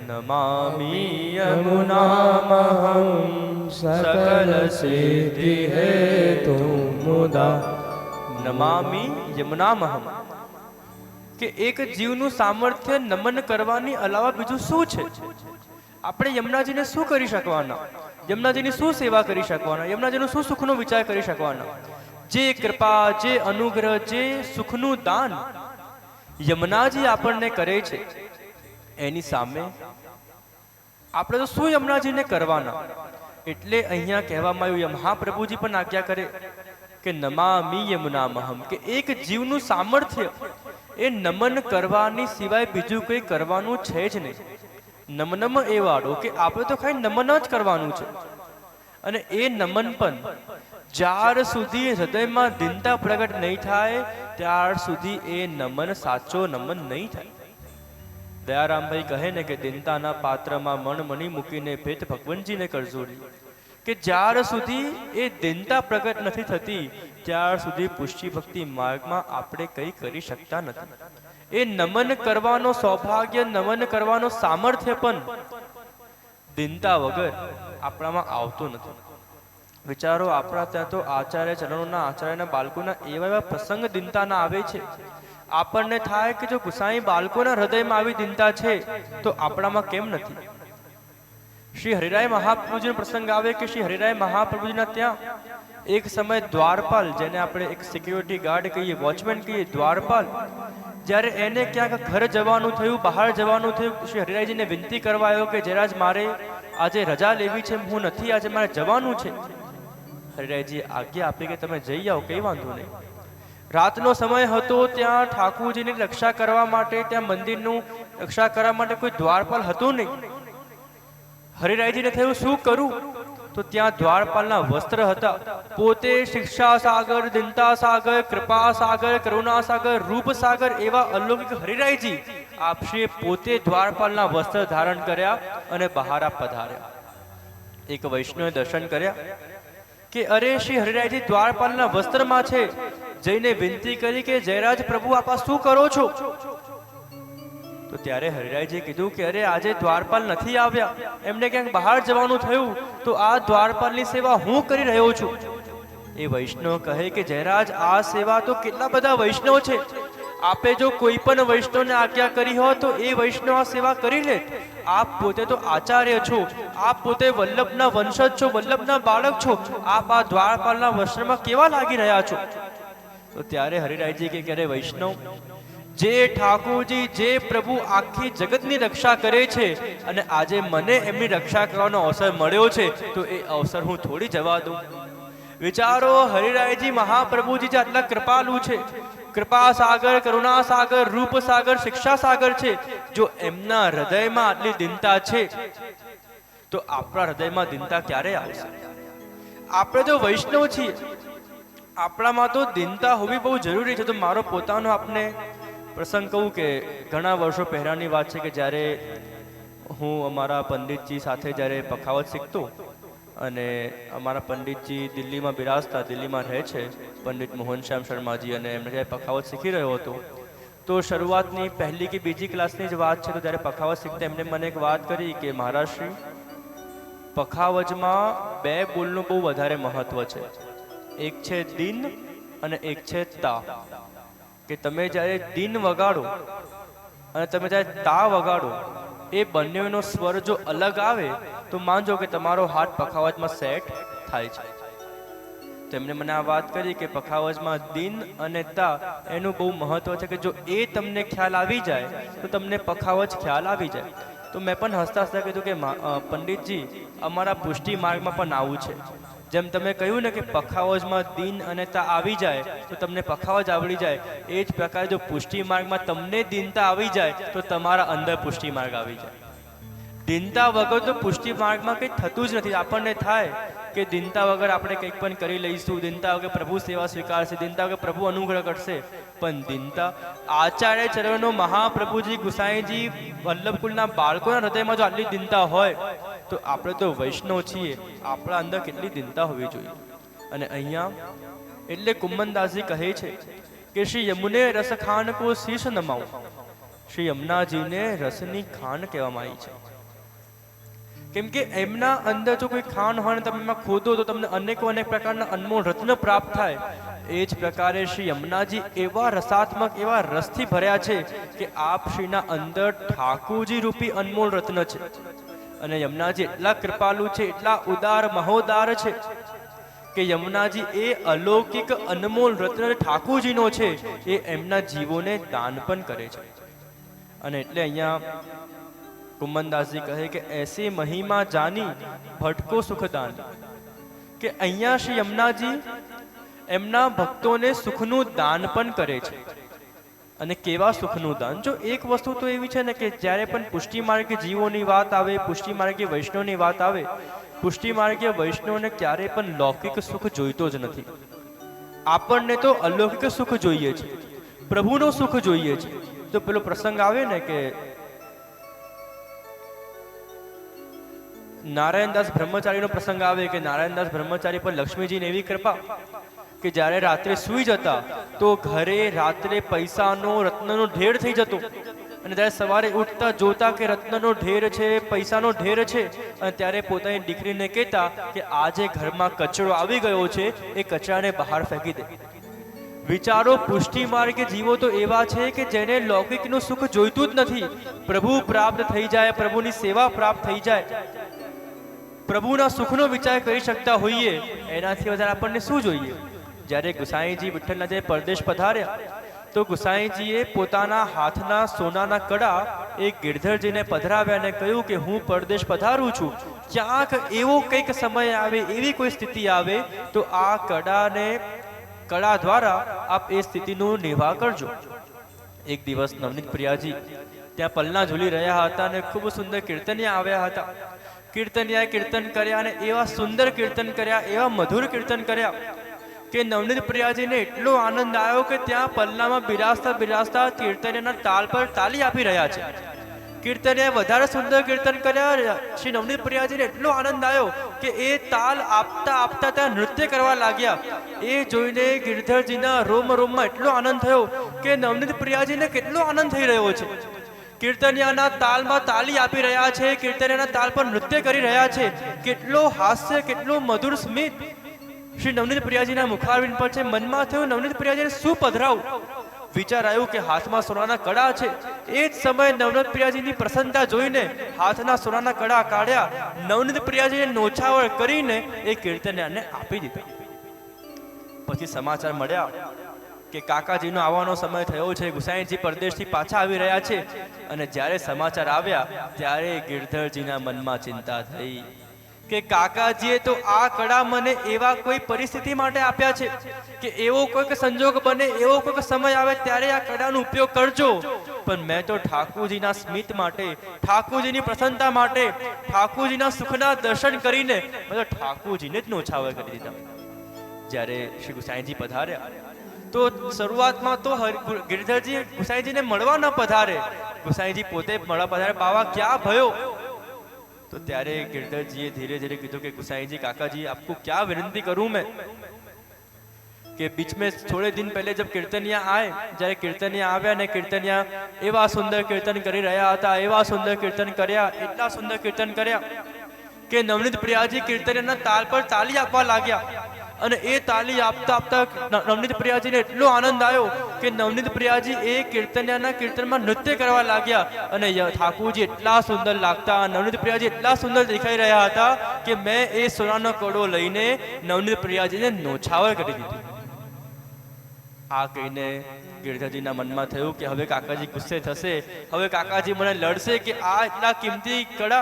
નમામિ યમુનામહં સકલ સિદ્ધિ હેતુ મુદા. નમામિ યમુનામહં, કે એક જીવનું સામર્થ્ય નમન કરવાની અલાવા બીજું શું છે? આપણે યમુનાજીને શું કરી શકવાના? યમુનાજીની શું સેવા કરી શકવાના? યમુનાજીનો શું સુખનો વિચાર કરી શકવાના? જે કૃપા, જે અનુગ્રહ, જે સુખનું દાન યમુનાજી આપણને કરે છે, એની સામે આપણે તો શું યમુનાજીને કરવાના? એટલે અહીંયા કહેવામાં આવ્યું, મહાપ્રભુજી પણ આજ્ઞા કરે કે નમામિ યમુનામહં, કે એક જીવનું સામર્થ્ય એ નમન કરવાની સિવાય બીજું કંઈ કરવાનું છે જ નહીં. નમનમ એ વાળો કે આપણે તો ખાલી નમન જ કરવાનું છે, અને એ નમન પણ જ્યાર સુધી હૃદયમાં દિનતા પ્રગટ નહીં થાય ત્યાર સુધી એ નમન સાચો નમન નહીં થાય. દયારામભાઈ કહે ને કે દિનતાના પાત્રમાં મણ મણી મૂકીને ભેટ ભગવંતજીને કરજોડી, કે જ્યાર સુધી એ દિનતા પ્રગટ નથી થતી ત્યાર સુધી પુષ્ટિ ભક્તિ માર્ગમાં આપણે કંઈ કરી શકતા નથી. એ નમન કરવાનો સૌભાગ્ય, નમન કરવાનો સામર્થ્ય પણ દિનતા વગર આપણામાં આવતું નથી. વિચારો, આપણા ત્યાં તો આચાર્ય ચરણોના, આચાર્યના બાળકોના એવા એવા પ્રસંગ દિનતાના આવે છે, આપણને થાય કે જો ગુસાઈ બાળકોના હૃદયમાં આવી દિનતા છે તો આપણામાં કેમ નથી? શ્રી હરિરાય મહાપ્રભુજીનો પ્રસંગ આવે કે શ્રી હરિરાય મહાપ્રભુજીના ત્યાં એક સમય દ્વારપાલ, જેને આપણે એક સિક્યુરિટી ગાર્ડ કહીએ, વોચમેન કહીએ, દ્વારપાલ, જ્યારે એને ક્યાંક ઘર જવાનું થયું, બહાર જવાનું થયું, શ્રી હરિરાયજીને વિનંતી કરવા આવ્યો કે જયરાજ મારે આજે રજા લેવી છે, હું નથી, આજે મારે જવાનું છે. હરિરાયજી આજ્ઞા આપી કે તમે જઈ આવો, કઈ વાંધો નહીં. રાતનો સમય હતો, ત્યાં ઠાકુરજીની રક્ષા કરવા માટે, ત્યાં મંદિરનું રક્ષા કરવા માટે કોઈ દ્વારપાલ હતું નહીં. હરિરાયજીને થયું શું કરું? તો ત્યાં દ્વારપાલના વસ્ત્ર હતા. પોતે શિક્ષા સાગર, દિનતા સાગર, કૃપા સાગર, કરુણા સાગર, રૂપ સાગર એવા અલૌકિક હરિરાયજી આપશે પોતે દ્વારપાલના વસ્ત્ર ધારણ કર્યા અને બહાર પધાર્યા. એક વૈષ્ણવે દર્શન કર્યા કે અરે શ્રી હરિરાયજી દ્વારપાલના વસ્ત્રમાં છે. જઈને વિનંતી કરી કે જયરાજ પ્રભુ આપ શું કરો છો? તો ત્યારે હરિરાયજીએ કીધું કે અરે આજે દ્વારપાલ નથી આવ્યા, એમને ક્યાંક બહાર જવાનું થયું, તો આ દ્વારપાલની સેવા હું કરી રહ્યો છું. એ વૈષ્ણવ કહે કે જયરાજ આ સેવા તો કેટલા બધા વૈષ્ણવ છે, આપે જો કોઈ પણ વૈષ્ણવને આજ્ઞા કરી હોય તો એ વૈષ્ણવ આ સેવા કરી લે. આપ પોતે તો આચાર્ય છો, આપ પોતે વલ્લભના વંશજ છો, વલ્લભના બાળક છો, આપ આ દ્વારપાલના વસ્ત્રમાં કેવા લાગી રહ્યા છો? તો ત્યારે હરિરાયજી કે અરે વૈષ્ણવ, જે ઠાકોરજી, જે પ્રભુ આખી જગતની રક્ષા કરે છે અને આજે મને એમની રક્ષા કરવાનો અવસર મળ્યો છે, તો એ અવસર હું થોડી જવા દઉં? વિચારો, હરિરાયજી મહાપ્રભુજી જે આટલા કૃપાલુ છે, કૃપા સાગર, કરુણા સાગર, રૂપ સાગર, શિક્ષા સાગર છે, જો એમના હૃદયમાં આટલી દિનતા છે તો આપણા હૃદયમાં દિનતા ક્યારે આવશે? આપણે તો વૈષ્ણવ છીએ, આપણામાં તો દિનતા હોવી બહુ જરૂરી છે. તો મારો પોતાનો આપને પ્રસંગ કહું કે ઘણા વર્ષો પહેલાંની વાત છે કે જ્યારે હું અમારા પંડિતજી સાથે જ્યારે પખાવત શીખતો, અને અમારા પંડિતજી દિલ્હીમાં બિરાજતા, દિલ્હીમાં રહે છે પંડિત મોહનશ્યામ શર્માજી, અને એમને જ્યારે પખાવત શીખી રહ્યો હતો તો શરૂઆતની પહેલી કે બીજી ક્લાસની જ વાત છે. તો જ્યારે પખાવત શીખતા એમને મને એક વાત કરી કે મહારાજશ્રી, પખાવજમાં બે બોલનું બહુ વધારે મહત્વ છે. એક છે દિન અને એક છે તા. કે તમે જ્યારે દિન વગાડો અને તમે જ્યારે તા વગાડો, એ બંનેનો સ્વર જો અલગ આવે તો માનજો કે તમારો હાથ પખાવજમાં સેટ થાય છે. તો એમને મને આ વાત કરી કે પખાવજમાં દિન અને તા એનું બહુ મહત્વ છે, કે જો એ તમને ખ્યાલ આવી જાય તો તમને પખાવજ ખ્યાલ આવી જાય. તો મેં પણ હસતા હસતા કીધું કે પંડિતજી, અમારા પુષ્ટિ માર્ગમાં પણ આવું છે. જેમ તમે કહ્યું ને કે પખાવજમાં દિન અને તા આવી જાય તો તમને પખાવજ આવડી જાય, એ જ પ્રકારે જો પુષ્ટિ માર્ગમાં તમને દિનતા આવી જાય તો તમારા અંદર પુષ્ટિ માર્ગ આવી જાય. દિનતા વગર તો પુષ્ટિ માર્ગમાં કંઈ થતું જ નથી. આપણને થાય કે દિનતા વગર આપણે કંઈક પણ કરી લઈશું, દિનતા વગર પ્રભુ સેવા સ્વીકારશે, દિનતા વગર પ્રભુ અનુગ્રહ કરશે. પણ દિનતા આચાર્ય ચરણનો મહાપ્રભુજી ગુસાઈજી વલ્લભકુલના બાળકોના હૃદયમાં જો આટલી દિનતા હોય તો આપણે તો વૈષ્ણવ છીએ, આપણા અંદર કેટલી દિનતા હોવી જોઈએ. અને અહીંયા એટલે કુંમનદાસજી કહે છે કે શ્રી યમુને રસ ખાન કો શીશ નમાઉ. શ્રી યમુનાજીને રસની ખાન કહેવામાં આવી છે. કેમ કે એમના અંદર જો કોઈ ખાન હોય ને તમે એમાં ખોદો તો તમને અનેક પ્રકારના અનમોલ રત્ન પ્રાપ્ત થાય. એ જ પ્રકારે શ્રી યમુનાજી એવા રસાત્મક, એવા રસથી ભર્યા છે કે આપ શ્રીના અંદર ઠાકોરજી રૂપી અનમોલ રત્ન છે. અને યમુનાજી એટલા કૃપાલુ છે, એટલા ઉદાર મહોદાર છે કે યમુનાજી એ અલૌકિક અનમોલ રત્ન ઠાકોરજીનો છે, એ એમના જીવોને દાન પણ કરે છે. અને એટલે અહીંયા કુંમનદાસજી કહે કે એસી મહિમા જાની ભટકો સુખદાન, કે અહીંયા શ્રી યમુનાજી એમના ભક્તોને સુખનું દાન પણ કરે છે. અને કેવા સુખનું દાન? જો એક વસ્તુ તો એવી છે ને કે જ્યારે પણ પુષ્ટિ માર્ગે જીવોની વાત આવે, પુષ્ટિ માર્ગે વૈષ્ણવની વાત આવે, પુષ્ટિ માર્ગે વૈષ્ણવને ક્યારે પણ લૌકિક સુખ જોઈતો જ નથી. આપણને તો અલૌકિક સુખ જોઈએ છે, પ્રભુનો સુખ જોઈએ છે. તો પેલો પ્રસંગ આવે ને કે નારાયણદાસ બ્રહ્મચારીનો પ્રસંગ આવે કે નારાયણદાસ બ્રહ્મચારી પર લક્ષ્મીજીને એવી કૃપા કે જ્યારે રાત્રે સૂઈ જતા તો ઘરે રાત્રે પૈસાનો રત્નનો ઢેર થઈ જતો. અને જ્યારે સવારે ઉઠતા જોતા કે રત્નનો ઢેર છે, પૈસાનો ઢેર છે, અને ત્યારે પોતાની દીકરીને કહેતા કે આજે ઘરમાં કચરો આવી ગયો છે, એ કચરાને બહાર ફેંકી દે. વિચારો, પુષ્ટિ માર્ગે જીવો તો એવા છે કે જેને લૌકિકનું સુખ જોઈતું જ નથી. પ્રભુ પ્રાપ્ત થઈ જાય, પ્રભુની સેવા પ્રાપ્ત થઈ જાય, પ્રભુના સુખનો વિચાર કરી શકતા હોઈએ, એનાથી વધારે આપણને શું જોઈએ? જ્યારે ગુસાઈજી વિઠ્ઠલના જે પરદેશ પધાર્યા તો ગુસાઈજીએ પોતાના હાથના સોનાના કડા એક ગિરધરજીને પધરાવ્યા અને કહ્યું કે હું પરદેશ પધારું છું, ક્યાંક એવો કંઈક સમય આવે, એવી કોઈ સ્થિતિ આવે તો આ કડા દ્વારા આપ એ સ્થિતિનું નિર્વાહ કરજો. એક દિવસ નવનીત પ્રિયાજી ત્યાં પલના ઝૂલી રહ્યા હતા અને ખૂબ સુંદર કીર્તનિયા આવ્યા હતા. કીર્તનિયાએ કીર્તન કર્યા અને એવા સુંદર કીર્તન કર્યા, એવા મધુર કીર્તન કર્યા કે નવનીત પ્રિયાજીને એટલો આનંદ આવ્યો કે ત્યાં પલ્લામાં બિરાજતા કીર્તનિયાના તાલ પર તાલી આપી રહ્યા છે. કીર્તનિયાએ વધારે સુંદર કીર્તન કર્યા. શ્રી નવનીત પ્રિયાજીને એટલો આનંદ આવ્યો કે એ તાલ આપતા ત્યાં નૃત્ય કરવા લાગ્યા. એ જોઈને ગિરધરજીના રોમમાં એટલો આનંદ થયો કે નવનીત પ્રિયાજીને કેટલો આનંદ થઈ રહ્યો છે. કીર્તનિયાના તાલમાં તાલી આપી રહ્યા છે, કીર્તનિયાના તાલ પર નૃત્ય કરી રહ્યા છે. કેટલો હાસ્ય, કેટલો મધુર સ્મિત શ્રી નવનીત પ્રિયાજીના મુખારવિંદ પર છે. મનમાં થયું નવનીત પ્રિયાજીને શું પધરાવું? વિચાર આવ્યું કે હાથમાં સોનાના કડા છે. એ જ સમયે નવનીત પ્રિયાજીની પ્રસન્નતા જોઈને હાથના સોનાના કડા કાઢ્યા, નવનીત પ્રિયાજીને નોછાવર કરીને એ કીર્તનિયાને આપી દીધા. પછી સમાચાર મળ્યા કે કાકાજીનો આવવાનો સમય થયો છે, ગુસાઈજી પરદેશથી પાછા આવી રહ્યા છે. અને જ્યારે સમાચાર આવ્યા ત્યારે ગિરધરજીના મનમાં ચિંતા થઈ કે કાકાજીએ તો આ કડા મને એવા કોઈ પરિસ્થિતિ માટે આપ્યા છે કે એવો કોઈક સંજોગ બને, એવો કોઈક સમય આવે ત્યારે આ કડાનો ઉપયોગ કરજો. પણ મેં તો ઠાકોરજીના સ્મિત માટે, ઠાકોરજીની પ્રસન્નતા માટે, ઠાકોરજીના સુખના દર્શન કરીને મેં તો ઠાકોરજીને જ નોછાવર કરી દીધા. જ્યારે શ્રી ગુસાઈજી પધાર્યા તો શરૂઆતમાં તો ગિરધરજી ગુસાઈજીને મળવા ન પધારે, ગુસાઈજી પોતે મળવા પધારે, બાવા ક્યાં ભયો? तो त्यारे गिरधर जी धीरे धीरे कीधु कि गुसाई काका जी आपको क्या विनती करूं मैं कि बीच में थोड़े दिन पहले जब कीर्तनिया आए, जय कीर्तनिया आव्या ने कीर्तनिया एवा सुंदर कीर्तन करी रह्या हता, एवा सुंदर कीर्तन कर्या, एटला सुंदर कीर्तन कर्या कि नवनीत प्रियाजी कीर्तनियाना ताल पर ताली आपवा लाग्या. અને એ તાલી આપતા નવનીત પ્રિયાજીને એટલો આનંદ આવ્યો કે નવનીત પ્રિયાજી એ કીર્તનિયાના કીર્તનમાં નૃત્ય કરવા લાગ્યા. અને ઠાકોરજી એટલા સુંદર લાગતા, નવનીત પ્રિયાજી એટલા સુંદર દેખાઈ રહ્યા હતા કે મેં એ સોનાનો કડો લઈને નવનીત પ્રિયાજીને નોછાવર કરી દીધી. આ કહીને ગિરધરજીના મનમાં થયું કે હવે કાકાજી ગુસ્સે થશે, હવે કાકાજી મને લડશે કે આ એટલા કિંમતી કડા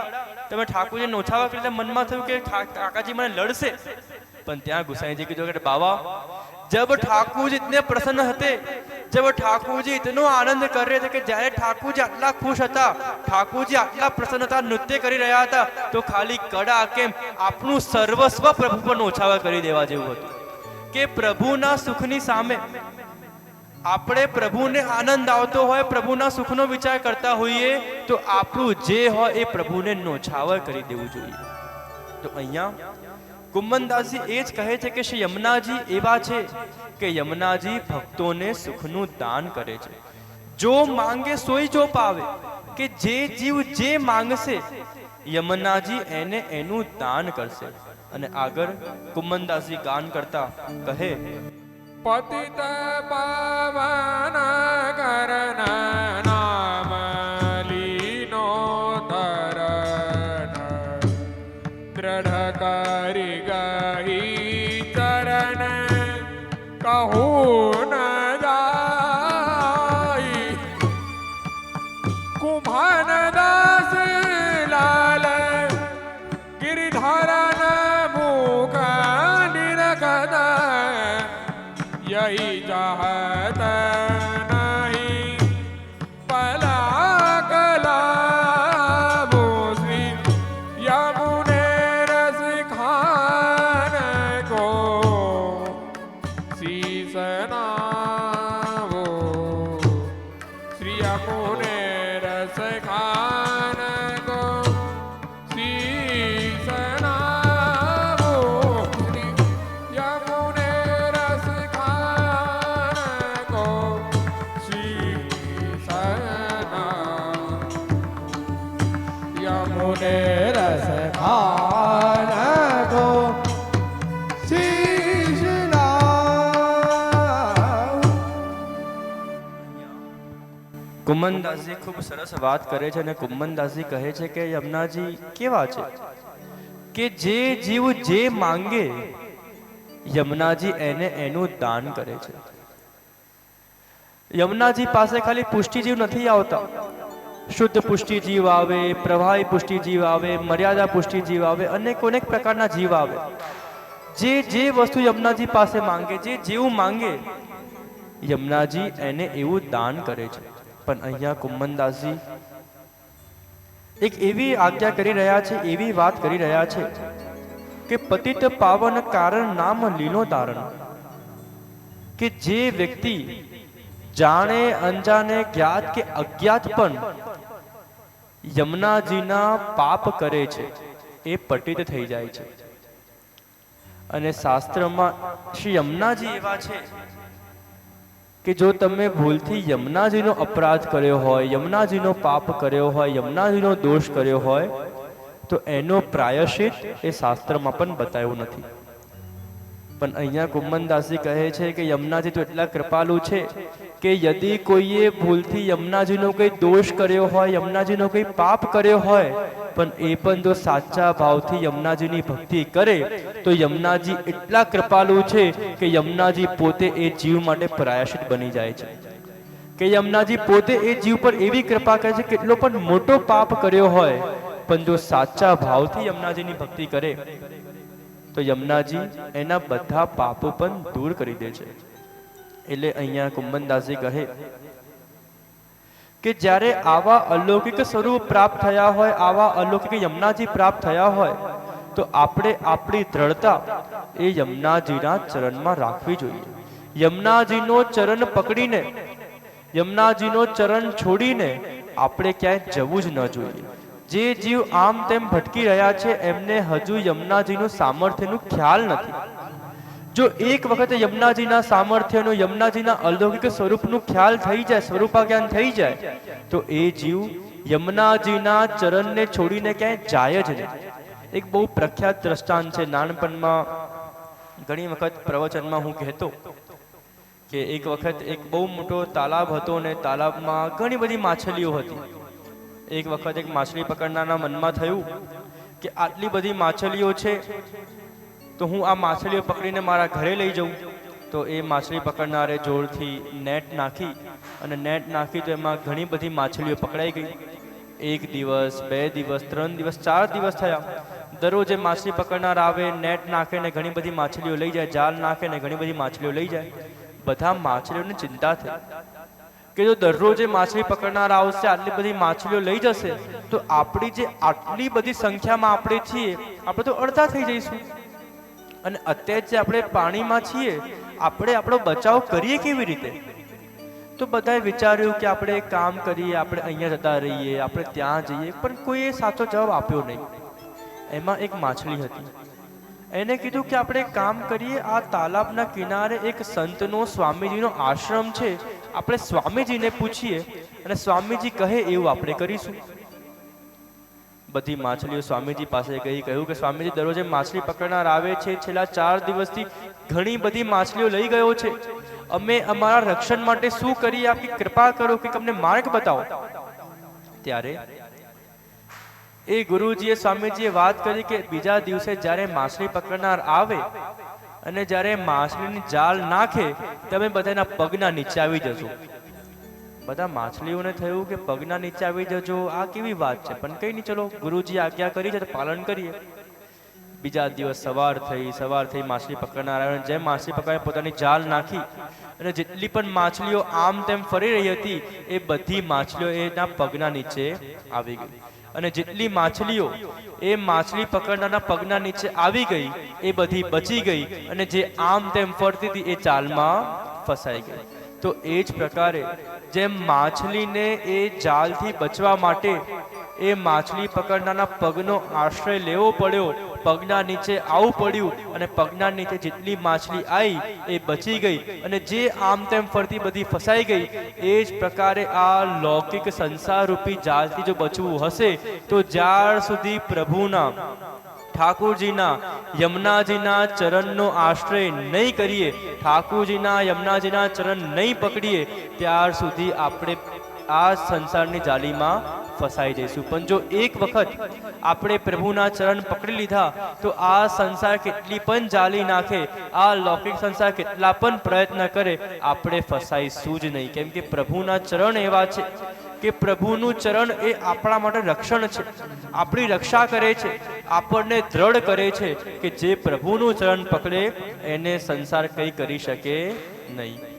તમે ઠાકોરજી નોછાવર કરી. મનમાં થયું કે કાકાજી મને લડશે. पर त्या गुसाई जी की जो बाबा जब ठाकुर जी इतने प्रसन्न हते जब वो ठाकुर जी इतनो आनंद कर रहे थे कि જ્યારે ઠાકુરજી આટલા ખુશ હતા, ઠાકુરજી આટલા પ્રસન્ન હતા, નૃત્ય કરી રહ્યા હતા, તો ખાલી કડા કેમ આપણું સર્વસ્વ પ્રભુ પર ઓછાવા કરી દેવા જેવું હતું કે પ્રભુના સુખની સામે આપણે પ્રભુને આનંદ આવતો હોય, પ્રભુના સુખનો વિચાર કરતા હોઈએ તો આપણું જે હોય એ પ્રભુને નોછાવર કરી દેવું જોઈએ. તો અહીંયા કુંભનદાસજી એ જ કહે છે કે શ્રી યમુનાજી એવા છે કે યમુનાજી ભક્તોને સુખનું દાન કરે છે. જો માંગે સોય જો પાવે, કે જે જીવ જે માંગશે યમુનાજી એને એનું દાન કરશે. અને આગળ કુંભનદાસજી ગાન કરતા કહે, પતિત પાવન કરણ નામ લીનો તરણ દ્રઢ કરી ગહી ચરણ કહું ન જાય. કુંભન દાસ લાલ ગિરિધરન મુખ નિરખદ यही चाहत नहीं पला कला श्री यमुने रस खान को शीसनावो. श्री यमुने रस खान को शीसनावो. श्री यमुने रस यमुने रस खान को शीश नाव. કુંભનદાસજી ખૂબ સરસ વાત કરે છે અને કુંભનદાસજી કહે છે કે યમુનાજી કેવા છે કે જે જીવ જે માંગે યમુનાજી એને એનું દાન કરે છે. યમુનાજી પાસે ખાલી પુષ્ટિ જીવ નથી આવતા, શુદ્ધ પુષ્ટિ જીવ આવે, પ્રવાહી પુષ્ટિ જીવ આવે, મર્યાદા પુષ્ટિ જીવ આવે, અનેક પ્રકારના જીવ આવે. જે વસ્તુ યમુનાજી પાસે માંગે, જે જેવું માંગે યમુનાજી એને એવું દાન કરે છે. પણ અહીંયા કુંભનદાસજી એક એવી આજ્ઞા કરી રહ્યા છે, એવી વાત કરી રહ્યા છે કે પતિત પાવન કારણ નામ લીનો તારણ, કે જે વ્યક્તિ જાણે અંજાને જ્ઞાત કે અજ્ઞાત પણ યમુનાજીના પાપ કરે છે એ પતિત થઈ જાય છે. અને શાસ્ત્રમાં શ્રી યમુનાજી એવા છે કે જો તમે ભૂલથી યમુનાજીનો અપરાધ કર્યો હોય, યમુનાજીનો પાપ કર્યો હોય, યમુનાજીનો દોષ કર્યો હોય તો એનો પ્રાયશ્ચિત એ શાસ્ત્રમાં પણ બતાવ્યું નથી. પણ અહીંયા કુંભનદાસજી કહે છે કે યમુનાજી તો એટલા કૃપાલુ છે કે યદિ કોઈએ ભૂલથી યમુનાજીનો કોઈ દોષ કર્યો હોય, યમુનાજીનો કોઈ પાપ કર્યો હોય, પણ એ પણ જો સાચા ભાવથી યમુનાજીની ભક્તિ કરે તો યમુનાજી એટલા કૃપાલુ છે કે યમુનાજી પોતે એ જીવ માટે પ્રાયશ્ચિત બની જાય છે. કે યમુનાજી પોતે એ જીવ પર એવી કૃપા કરે છે, કેટલો પણ મોટો પાપ કર્યો હોય પણ જો સાચા ભાવથી યમુનાજીની ભક્તિ કરે તો યમુનાજી એના બધા પાપો પણ દૂર કરી દે છે. એટલે અહીંયા કુંભનદાસજી કહે કે જ્યારે આવા અલૌકિક સ્વરૂપ પ્રાપ્ત થયા હોય, આવા અલૌકિક યમુનાજી પ્રાપ્ત થયા હોય તો આપણે આપણી દ્રઢતા એ યમુનાજીના ચરણમાં રાખવી જોઈએ. યમુનાજીનો ચરણ પકડીને, યમુનાજીનો ચરણ છોડીને આપણે ક્યાંય જવું જ ન જોઈએ. જે જીવ આમ તેમ ભટકી રહ્યા છે એમને હજુ યમુનાજીનું સામર્થ્યનું ખ્યાલ નથી. જો એક વખત યમુનાજીના સામર્થ્યનું, યમુનાજીના અલૌકિક સ્વરૂપનું ખ્યાલ થઈ જાય, સ્વરૂપા જ્ઞાન થઈ જાય તો એ જીવ યમુનાજીના ચરણને છોડીને ક્યાંય જાય જ નહીં. એક બહુ પ્રખ્યાત દ્રષ્ટાંત છે. નાનપણમાં ઘણી વખત પ્રવચનમાં હું કહેતો કે એક વખત એક બહુ મોટો તાલાબ હતો અને તાલાબમાં ઘણી બધી માછલીઓ હતી. એક વખત એક માછલી પકડનારના મનમાં થયું કે આટલી બધી માછલીઓ છે તો હું આ માછલીઓ પકડીને મારા ઘરે લઈ જાઉં. તો એ માછલી પકડનારે જોરથી નેટ નાખી અને નેટ નાખી તો એમાં ઘણી બધી માછલીઓ પકડાઈ ગઈ. 1 દિવસ, 2 દિવસ, 3 દિવસ, 4 દિવસ થયા. દરરોજ એ માછલી પકડનાર આવે, નેટ નાખે ને ઘણી બધી માછલીઓ લઈ જાય, જાલ નાખે ને ઘણી બધી માછલીઓ લઈ જાય. બધા માછલીઓને ચિંતા થઈ કે જો દરરોજ એ માછલી પકડનાર આવશે, આટલી બધી માછલીઓ લઈ જશે, તો આપણી જે આટલી બધી સંખ્યામાં આપણે છીએ, આપણે તો અડધા થઈ જઈશું. અને અત્યારે જે આપણે પાણીમાં છીએ, આપણે આપણો બચાવ કરીએ કેવી રીતે? તો બધાએ વિચાર્યું કે આપણે એક કામ કરીએ, આપણે અહીંયા જતા રહીએ, આપણે ત્યાં જઈએ, પણ કોઈએ સાચો જવાબ આપ્યો નહીં. એમાં એક માછલી હતી. એને કીધું કે આપણે એક કામ કરીએ, આ તાલાબના કિનારે એક સંતનો, સ્વામીજીનો આશ્રમ છે, આપણે સ્વામીજીને પૂછીએ અને સ્વામીજી કહે એવું આપણે કરીશું. બધી માછલીઓ સ્વામીજી પાસે ગઈ, કહ્યું કે સ્વામીજી, દરરોજ માછલી પકડનાર આવે છે, છેલ્લા 4 દિવસથી ઘણી બધી માછલીઓ લઈ ગયો છે, અમે અમારા રક્ષણ માટે શું કરીએ? આપની કૃપા કરો કે અમને માર્ગ બતાવો. ત્યારે એ ગુરુજીએ, સ્વામીજીએ વાત કરી કે બીજા દિવસે જ્યારે માછલી પકડનાર આવે અને જ્યારે માછલીની જાળ નાખે, તમે બધાના પગના નીચે આવી જજો. બધા માછલીઓને થયું કે પગના નીચે આવી જજો, આ કેવી વાત છે? પણ કઈ નહીં, ચલો ગુરુજી આજ્ઞા કરી છે તો પાલન કરીએ. બીજા દિવસ સવાર થઈ માછલી પકડનાર આવ્યો. જેમ માછલી પકડાય પોતાની જાળ નાખી અને જેટલી પણ માછલીઓ આમ તેમ ફરી રહી હતી, એ બધી માછલીઓ એના પગના નીચે આવી ગઈ. અને જેટલી માછલીઓ એ માછલી પકડનારના પગના નીચે આવી ગઈ, એ બધી બચી ગઈ, અને જે આમ તેમ ફરતી હતી એ જાળમાં ફસાઈ ગઈ. તો એ જ પ્રકારે જેમ માછલીને એ જાળથી બચવા માટે એ માછલી પકડનારના પગનો આશ્રય લેવો પડ્યો, પગના નીચે આવવું પડ્યું, અને પગના નીચે જેટલી માછલી આવી એ બચી ગઈ, અને જે આમ તેમ ફરતી બધી ફસાઈ ગઈ. એ જ પ્રકારે આ લૌકિક સંસાર રૂપી જાળથી જો બચવું હશે, તો જ્યાર સુધી પ્રભુના, ઠાકુરજીના, યમુનાજીના ચરણનો આશ્રય નહીં કરીએ, ઠાકુરજીના, યમુનાજીના ચરણ નહીં પકડીએ, ત્યાર સુધી આપણે આ સંસારની જાળીમાં ફસાઈ જઈશું. પણ જો એક વખત આપણે પ્રભુના ચરણ પકડી લીધા, તો આ સંસાર કેટલી પણ જાળી નાખે, આ લૌકિક સંસાર કેટલા પણ પ્રયત્ન કરે, આપણે ફસાઈશું જ નહીં. કેમ કે પ્રભુના ચરણ એવા છે કે પ્રભુનું ચરણ એ આપણા માટે રક્ષણ છે, આપણી રક્ષા કરે છે, આપણને દ્રઢ કરે છે કે જે પ્રભુનું ચરણ પકડે એને સંસાર કંઈ કરી શકે નહીં.